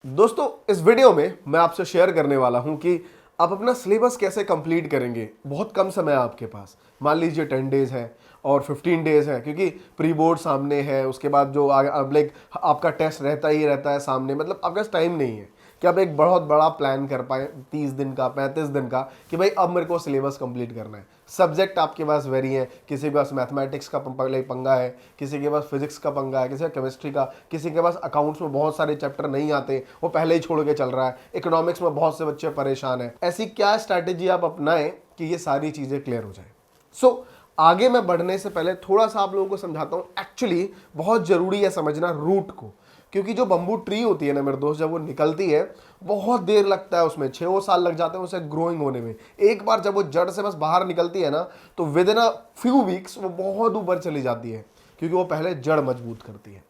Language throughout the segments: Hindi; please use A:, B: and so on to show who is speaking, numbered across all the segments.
A: दोस्तों, इस वीडियो में मैं आपसे शेयर करने वाला हूं कि आप अपना सिलेबस कैसे कंप्लीट करेंगे। बहुत कम समय है आपके पास, मान लीजिए 10 डेज है और 15 डेज है, क्योंकि प्री बोर्ड सामने है। उसके बाद जो अब लाइक आपका टेस्ट रहता ही रहता है सामने, मतलब आपके पास टाइम नहीं है कि आप एक बहुत बड़ा प्लान कर पाए 30 दिन का, 35 दिन का, कि भाई अब मेरे को सिलेबस कंप्लीट करना है। सब्जेक्ट आपके पास वेरी है, किसी के पास मैथमेटिक्स का पंगा है, किसी के पास फिजिक्स का पंगा है, किसी का केमिस्ट्री का, किसी के पास अकाउंट्स में बहुत सारे चैप्टर नहीं आते, वो पहले ही छोड़ के चल रहा है, इकोनॉमिक्स में बहुत से बच्चे परेशान हैं। ऐसी क्या स्ट्रैटेजी आप अपनाएं कि ये सारी चीज़ें क्लियर हो जाए। आगे मैं बढ़ने से पहले थोड़ा सा आप लोगों को समझाता हूँ। एक्चुअली बहुत ज़रूरी है समझना रूट को, क्योंकि जो बम्बू ट्री होती है ना मेरे दोस्त, जब वो निकलती है बहुत देर लगता है, उसमें 6 साल लग जाते हैं उसे ग्रोइंग होने में। एक बार जब वो जड़ से बस बाहर निकलती है ना, तो with in a few weeks वो बहुत ऊपर चली जाती है, क्योंकि वो पहले जड़ मजबूत करती है।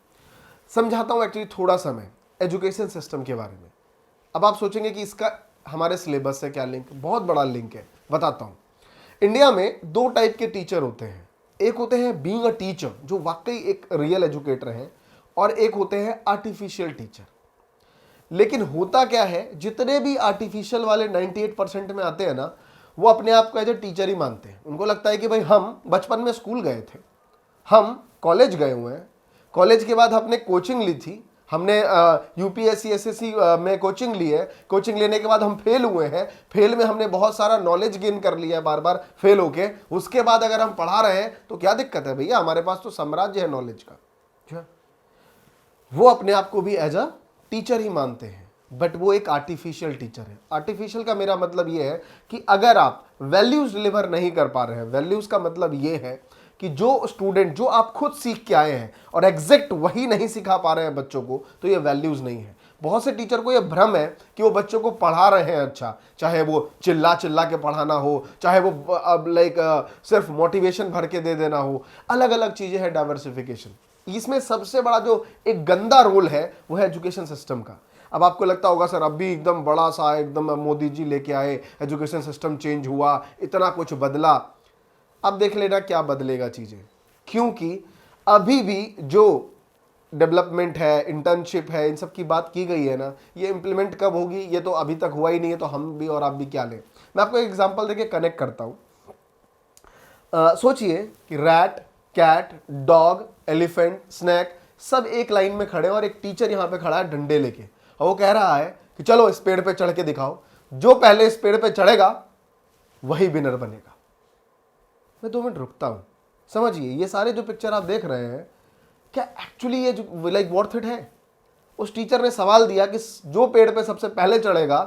A: समझाता हूँ एक्चुअली थोड़ा सा मैं एजुकेशन सिस्टम के बारे में। अब आप सोचेंगे कि इसका हमारे सिलेबस से क्या लिंक। बहुत बड़ा लिंक है, बताता हूँ। इंडिया में 2 टाइप के टीचर होते हैं। एक होते हैं बीइंग अ टीचर, जो वाकई एक रियल एजुकेटर हैं, और एक होते हैं आर्टिफिशियल टीचर। लेकिन होता क्या है, जितने भी आर्टिफिशियल वाले 98% में आते हैं ना, वो अपने आप को एज ए टीचर ही मानते हैं। उनको लगता है कि भाई हम बचपन में स्कूल गए थे, हम कॉलेज गए हुए हैं, कॉलेज के बाद हमने कोचिंग ली थी, हमने यूपीएससी एसएससी में कोचिंग ली है, कोचिंग लेने के बाद हम फेल हुए हैं, फेल में हमने बहुत सारा नॉलेज गेन कर लिया है बार बार फेल होके। उसके बाद अगर हम पढ़ा रहे हैं तो क्या दिक्कत है भैया, हमारे पास तो साम्राज्य है नॉलेज का। वो अपने आप को भी एज अ टीचर ही मानते हैं, बट वो एक आर्टिफिशियल टीचर है। आर्टिफिशियल का मेरा मतलब ये है कि अगर आप वैल्यूज डिलीवर नहीं कर पा रहे हैं, वैल्यूज का मतलब ये है कि जो स्टूडेंट जो आप खुद सीख के आए हैं और एग्जैक्ट वही नहीं सिखा पा रहे हैं बच्चों को, तो ये वैल्यूज नहीं है। बहुत से टीचर को ये भ्रम है कि वो बच्चों को पढ़ा रहे हैं अच्छा, चाहे वो चिल्ला चिल्ला के पढ़ाना हो, चाहे वो अब लाइक सिर्फ मोटिवेशन भर के दे देना हो। अलग अलग चीजें हैं, डाइवर्सिफिकेशन। इसमें सबसे बड़ा जो एक गंदा रोल है वो है एजुकेशन सिस्टम का। अब आपको लगता होगा सर अब भी एकदम बड़ा सा एकदम मोदी जी लेके आए, एजुकेशन सिस्टम चेंज हुआ, इतना कुछ बदला। अब देख लेना क्या बदलेगा चीजें, क्योंकि अभी भी जो डेवलपमेंट है, इंटर्नशिप है, इन सब की बात की गई है ना, ये इंप्लीमेंट कब होगी, ये तो अभी तक हुआ ही नहीं है। तो हम भी और आप भी क्या लें। मैं आपको एक एग्जांपल देके कनेक्ट करता हूं। सोचिए कि rat, cat, dog, elephant, snake सब एक लाइन में खड़े हैं और एक टीचर यहां पे खड़ा है डंडे लेके, और वो कह रहा है कि चलो इस पेड़ पे चढ़ के दिखाओ, जो पहले इस पेड़ पे चढ़ेगा वही विनर बनेगा। मैं 2 मिनट रुकता हूं, समझिए ये सारे जो पिक्चर आप देख रहे हैं, क्या एक्चुअली ये लाइक वर्थ इट है? उस टीचर ने सवाल दिया कि जो पेड़ पे सबसे पहले चढ़ेगा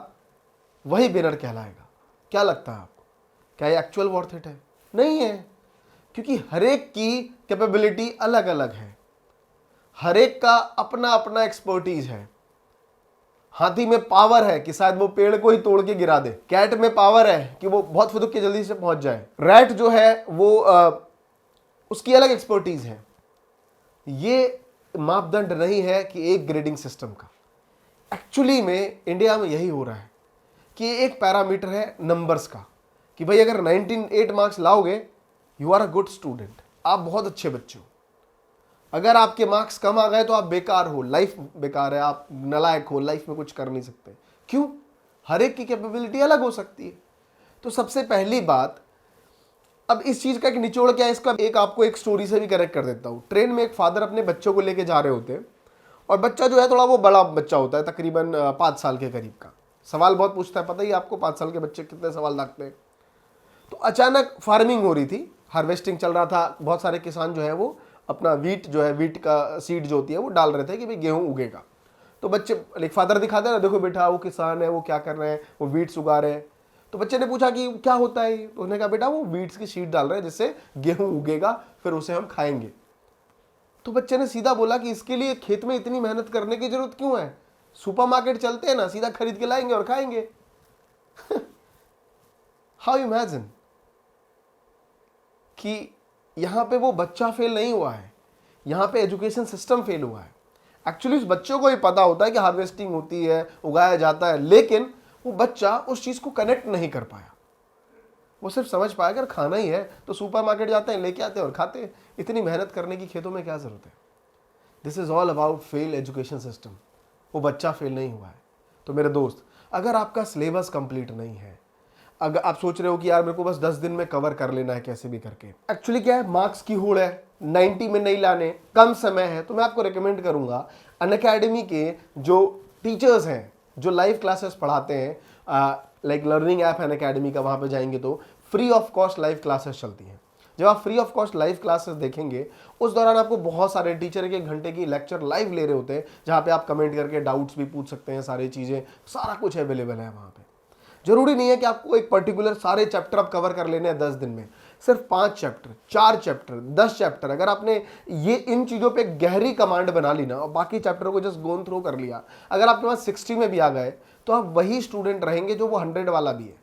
A: वही विनर कहलाएगा। क्या लगता है आपको, क्या ये एक्चुअल वर्थ इट है? नहीं है, क्योंकि हर एक की कैपेबिलिटी अलग अलग है, हर एक का अपना अपना एक्सपर्टीज है। हाथी में पावर है कि शायद वो पेड़ को ही तोड़ के गिरा दे, कैट में पावर है कि वो बहुत फुदक के जल्दी से पहुंच जाए, रैट जो है वो उसकी अलग एक्सपर्टीज है। ये मापदंड नहीं है कि एक ग्रेडिंग सिस्टम का। एक्चुअली में इंडिया में यही हो रहा है कि एक पैरामीटर है नंबर्स का, कि भाई अगर 98 मार्क्स लाओगे you are a good student, आप बहुत अच्छे बच्चे हो। अगर आपके मार्क्स कम आ गए तो आप बेकार हो, लाइफ बेकार है, आप नालायक हो, लाइफ में कुछ कर नहीं सकते। क्यों? हर एक की कैपेबिलिटी अलग हो सकती है। तो सबसे पहली बात, अब इस चीज का एक निचोड़ क्या है, इसका एक आपको एक स्टोरी से भी कनेक्ट कर देता हूं। ट्रेन में एक फादर अपने बच्चों को लेके जा रहे होते हैं, और बच्चा जो है थोड़ा वो बड़ा बच्चा होता है, तकरीबन 5 साल के करीब का। सवाल बहुत पूछता है, पता ही आपको 5 साल के बच्चे कितने सवाल दागते हैं। तो अचानक फार्मिंग हो रही थी, हार्वेस्टिंग चल रहा था, बहुत सारे किसान जो है वो अपना वीट जो है, वीट का सीड जो होती है वो डाल रहे थे कि भाई गेहूं उगेगा। तो बच्चे एक फादर दिखाते हैं ना, देखो बेटा वो किसान है, वो क्या कर रहे हैं, वो वीट्स उगा रहे हैं। तो बच्चे ने पूछा कि क्या होता है, तो उन्होंने कहा बेटा वो वीट्स की सीड डाल रहे हैं जिससे गेहूं उगेगा, फिर उसे हम खाएंगे। तो बच्चे ने सीधा बोला कि इसके लिए खेत में इतनी मेहनत करने की जरूरत क्यों है, सुपरमार्केट चलते हैं ना, सीधा खरीद के लाएंगे और खाएंगे। हाउ इमेजिन कि यहां पे वो बच्चा फेल नहीं हुआ है, यहां पे एजुकेशन सिस्टम फेल हुआ है। एक्चुअली उस बच्चों को ही पता होता है कि हार्वेस्टिंग होती है, उगाया जाता है, लेकिन वो बच्चा उस चीज को कनेक्ट नहीं कर पाया। वो सिर्फ समझ पाया अगर खाना ही है तो सुपरमार्केट जाते हैं, लेके आते हैं और खाते हैं। इतनी मेहनत करने की खेतों में क्या जरूरत है? This is all about fail education system. वो बच्चा फेल नहीं हुआ है। तो मेरे दोस्त, अगर आपका सिलेबस कंप्लीट नहीं है, अगर आप सोच रहे हो कि यार मेरे को बस 10 दिन में कवर कर लेना है कैसे भी करके, एक्चुअली क्या है, मार्क्स की होड़ है, 90 में नहीं लाने, कम समय है, तो मैं आपको रिकमेंड करूंगा अनअकैडमी के जो टीचर्स हैं, जो लाइव क्लासेस पढ़ाते हैं, लाइक लर्निंग ऐप है अनअकैडमी का, वहां पे जाएंगे तो free of cost live classes चलती हैं। जब आप free of cost live classes देखेंगे, उस दौरान आपको बहुत सारे टीचर के घंटे की लेक्चर लाइव ले रहे होते हैं, जहां पे आप कमेंट करके डाउट्स भी पूछ सकते हैं, सारी चीजें, सारा कुछ अवेलेबल है वहां पे। जरूरी नहीं है कि आपको एक पर्टिकुलर सारे चैप्टर आप कवर कर लेने हैं 10 दिन में, सिर्फ 5 चैप्टर, 4 चैप्टर, 10 चैप्टर, अगर आपने ये इन चीजों पे गहरी कमांड बना ली ना और बाकी चैप्टरों को जस्ट गोन थ्रू कर लिया, अगर आपके पास 60 में भी आ गए तो आप वही स्टूडेंट रहेंगे जो वो 100 वाला भी है।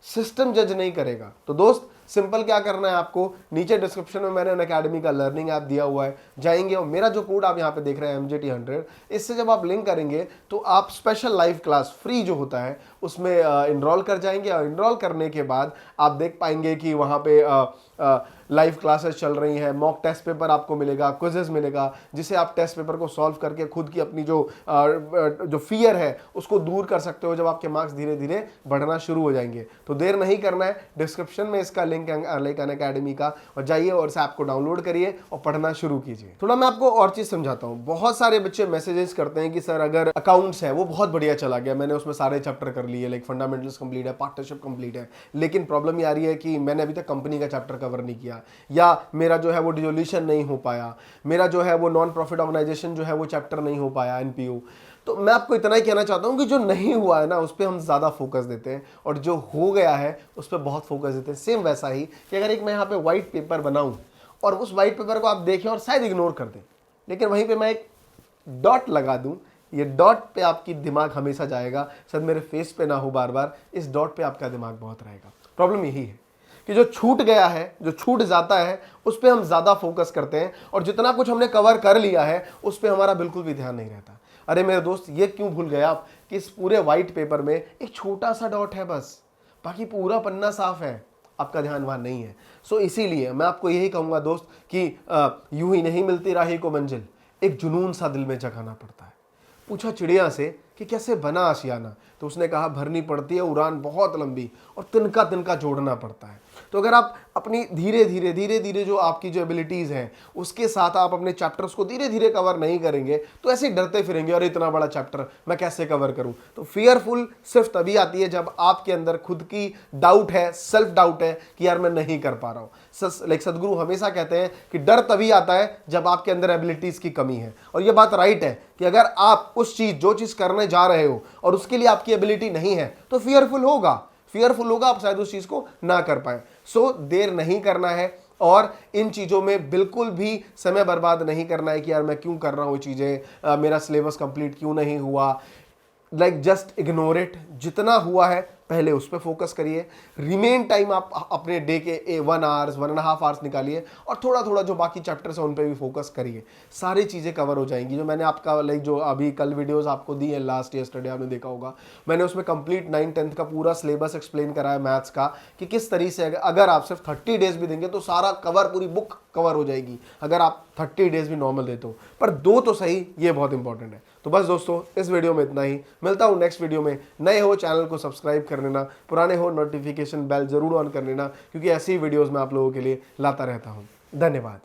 A: सिस्टम जज नहीं करेगा। तो दोस्त, सिंपल क्या करना है आपको, नीचे डिस्क्रिप्शन में मैंने अनअकैडमी का लर्निंग ऐप दिया हुआ है, जाएंगे और मेरा जो कोड आप यहाँ पे देख रहे हैं MJT100, इससे जब आप लिंक करेंगे तो आप स्पेशल लाइव क्लास फ्री जो होता है उसमें इनरोल कर जाएंगे, और इनरोल करने के बाद आप देख पाएंगे कि वहाँ पे लाइव क्लासेस चल रही हैं, मॉक टेस्ट पेपर आपको मिलेगा, क्विजेस मिलेगा, जिसे आप टेस्ट पेपर को सॉल्व करके खुद की अपनी जो फियर है उसको दूर कर सकते हो, जब आपके मार्क्स धीरे धीरे बढ़ना शुरू हो जाएंगे। तो देर नहीं करना है, डिस्क्रिप्शन में इसका लिंक है लाइक अनअकैडमी का, और जाइए और इस ऐप को डाउनलोड करिए और पढ़ना शुरू कीजिए। थोड़ा मैं आपको और चीज समझाता हूँ। बहुत सारे बच्चे मैसेजेस करते हैं कि सर अगर अकाउंट्स है वो बहुत बढ़िया चला गया, मैंने उसमें सारे चैप्टर कर लिए, लाइक फंडामेंटल्स कंप्लीट है, पार्टनरशिप कंप्लीट है, लेकिन प्रॉब्लम ये आ रही है कि मैंने अभी तक कंपनी का चैप्टर कवर नहीं किया, या मेरा जो है वो डिसोल्यूशन नहीं हो पाया, मेरा जो है वो नॉन प्रॉफिट ऑर्गेनाइजेशन जो है वो चैप्टर नहीं हो पाया, NPO। तो मैं आपको इतना ही कहना चाहता हूं कि जो नहीं हुआ है ना उस पर हम ज़्यादा फोकस देते हैं, और जो हो गया है उस पर बहुत फोकस देते हैं। सेम वैसा ही कि अगर एक मैं यहाँ पे व्हाइट पेपर बनाऊं और उस व्हाइट पेपर को आप देखें और शायद इग्नोर कर दें, लेकिन वहीं पे मैं एक डॉट लगा दूं, ये डॉट पे आपकी दिमाग हमेशा जाएगा, शायद मेरे फेस पे ना हो बार बार, इस डॉट पे आपका दिमाग बहुत रहेगा। प्रॉब्लम यही है कि जो छूट गया है, जो छूट जाता है, उस पर हम ज़्यादा फोकस करते हैं, और जितना कुछ हमने कवर कर लिया है उस पर हमारा बिल्कुल भी ध्यान नहीं रहता। अरे मेरे दोस्त, ये क्यों भूल गए आप कि इस पूरे व्हाइट पेपर में एक छोटा सा डॉट है बस, बाकी पूरा पन्ना साफ है, आपका ध्यान वहां नहीं है। सो इसीलिए मैं आपको यही कहूंगा दोस्त कि यूं ही नहीं मिलती राही को मंजिल, एक जुनून सा दिल में जगाना पड़ता है। पूछा चिड़िया से कि कैसे बना आशियाना, तो उसने कहा भरनी पड़ती है उड़ान बहुत लंबी और तिनका तिनका जोड़ना पड़ता है। तो अगर आप अपनी धीरे धीरे जो आपकी जो एबिलिटीज़ हैं उसके साथ आप अपने चैप्टर्स को धीरे धीरे कवर नहीं करेंगे तो ऐसे ही डरते फिरेंगे, और इतना बड़ा चैप्टर मैं कैसे कवर करूं। तो फियरफुल सिर्फ तभी आती है जब आपके अंदर खुद की डाउट है, सेल्फ डाउट है कि यार मैं नहीं कर पा रहा हूं। लाइक सदगुरु हमेशा कहते हैं कि डर तभी आता है जब आपके अंदर एबिलिटीज़ की कमी है, और ये बात राइट है कि अगर आप जो चीज़ करने जा रहे हो और उसके लिए आपकी एबिलिटी नहीं है तो फियरफुल होगा, आप शायद उस चीज को ना कर पाए। सो देर नहीं करना है, और इन चीजों में बिल्कुल भी समय बर्बाद नहीं करना है कि यार मैं क्यों कर रहा हूं चीजें, मेरा सिलेबस कंप्लीट क्यों नहीं हुआ। Like just ignore it. जितना हुआ है पहले उस पर फोकस करिए, रिमेन टाइम आप अपने डे के 1 आवर्स 1.5 आवर्स निकालिए, और थोड़ा थोड़ा जो बाकी चैप्टर्स हैं उन पे भी फोकस करिए, सारी चीज़ें कवर हो जाएंगी। जो मैंने आपका लाइक जो अभी कल वीडियोस आपको दी है, लास्ट यस्टरडे आपने देखा होगा, मैंने उसमें कंप्लीट 9th-10th का पूरा सिलेबस एक्सप्लेन करा है मैथ्स का, कि किस तरीके से अगर आप सिर्फ 30 डेज भी देंगे तो सारा कवर, पूरी बुक कवर हो जाएगी, अगर आप 30 डेज भी नॉर्मल देते हो, पर 2 तो सही, ये बहुत इंपॉर्टेंट है। तो बस दोस्तों, इस वीडियो में इतना ही, मिलता हूँ नेक्स्ट वीडियो में। नए हो चैनल को सब्सक्राइब कर लेना, पुराने हो नोटिफिकेशन बेल जरूर ऑन कर लेना, क्योंकि ऐसी वीडियोस मैं आप लोगों के लिए लाता रहता हूँ। धन्यवाद।